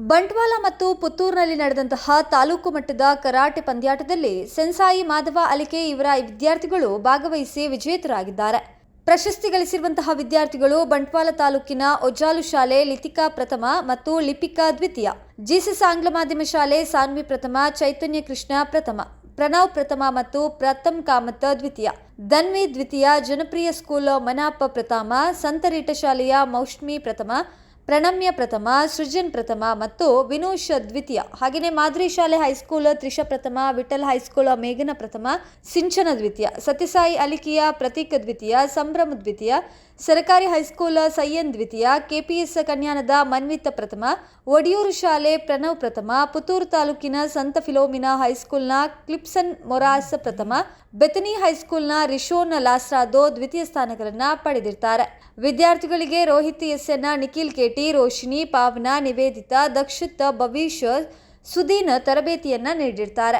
ಬಂಟ್ವಾಳ ಮತ್ತು ಪುತ್ತೂರಿನಲ್ಲಿ ನಡೆದಂತಹ ತಾಲೂಕು ಮಟ್ಟದ ಕರಾಟೆ ಪಂದ್ಯಾಟದಲ್ಲಿ ಸೆನ್ಸಾಯಿ ಮಾಧವ ಅಲಿಕೆ ಇವರ ವಿದ್ಯಾರ್ಥಿಗಳು ಭಾಗವಹಿಸಿ ವಿಜೇತರಾಗಿದ್ದಾರೆ. ಪ್ರಶಸ್ತಿ ಗಳಿಸಿರುವಂತಹ ವಿದ್ಯಾರ್ಥಿಗಳು ಬಂಟ್ವಾಳ ತಾಲೂಕಿನ ಒಜ್ಜಾಲು ಶಾಲೆ ಲಿತಿಕಾ ಪ್ರಥಮ ಮತ್ತು ಲಿಪಿಕಾ ದ್ವಿತೀಯ, ಜೀಸಸ್ ಆಂಗ್ಲ ಮಾಧ್ಯಮ ಶಾಲೆ ಸಾನ್ವಿ ಪ್ರಥಮ, ಚೈತನ್ಯ ಕೃಷ್ಣ ಪ್ರಥಮ, ಪ್ರಣವ್ ಪ್ರಥಮ ಮತ್ತು ಪ್ರಥಮ್ ಕಾಮತ್ ದ್ವಿತೀಯ, ಧನ್ವಿ ದ್ವಿತೀಯ, ಜನಪ್ರಿಯ ಸ್ಕೂಲ್ ಮನಾಪ ಪ್ರಥಮ, ಸಂತರೀಟ ಶಾಲೆಯ ಮೌಷ್ಮಿ ಪ್ರಥಮ, ಪ್ರಣಮ್ಯ ಪ್ರಥಮ, ಸೃಜನ್ ಪ್ರಥಮ ಮತ್ತು ವಿನೋಶ್ ದ್ವಿತೀಯ, ಹಾಗೆಯೇ ಮಾದರಿ ಶಾಲೆ ಹೈಸ್ಕೂಲ್ ತ್ರಿಷ ಪ್ರಥಮ, ವಿಠಲ್ ಹೈಸ್ಕೂಲ್ ಮೇಘನ ಪ್ರಥಮ, ಸಿಂಚನ ದ್ವಿತೀಯ, ಸತ್ಯಸಾಯಿ ಅಲಿಕಿಯ ಪ್ರತೀಕ್ ದ್ವಿತೀಯ, ಸಂಭ್ರಮ್ ದ್ವಿತೀಯ, ಸರ್ಕಾರಿ ಹೈಸ್ಕೂಲ್ ಸಯ್ಯನ್ ದ್ವಿತೀಯ, ಕೆಪಿಎಸ್ ಕನ್ಯಾನದ ಮನ್ವಿತ್ ಪ್ರಥಮ, ಒಡಿಯೂರು ಶಾಲೆ ಪ್ರಣವ್ ಪ್ರಥಮ, ಪುತ್ತೂರು ತಾಲೂಕಿನ ಸಂತ ಫಿಲೋಮಿನಾ ಹೈಸ್ಕೂಲ್ನ ಕ್ಲಿಪ್ಸನ್ ಮೊರಾಸ್ ಪ್ರಥಮ, ಬೆತನಿ ಹೈಸ್ಕೂಲ್ನ ರಿಶೋನ್ ಲಾಸ್ರಾದೋ ದ್ವಿತೀಯ ಸ್ಥಾನಗಳನ್ನು ಪಡೆದಿರ್ತಾರೆ. ವಿದ್ಯಾರ್ಥಿಗಳಿಗೆ ರೋಹಿತ್ ಎಸ್ಎನ್, ನಿಖಿಲ್ ಕೆಟಿ, ರೋಶಿನಿ, ಪಾವನ, ನಿವೇದಿತಾ, ದಕ್ಷಿತ್, ಭವಿಷ್, ಸುದೀನ್ ತರಬೇತಿಯನ್ನ ನೀಡಿರ್ತಾರೆ.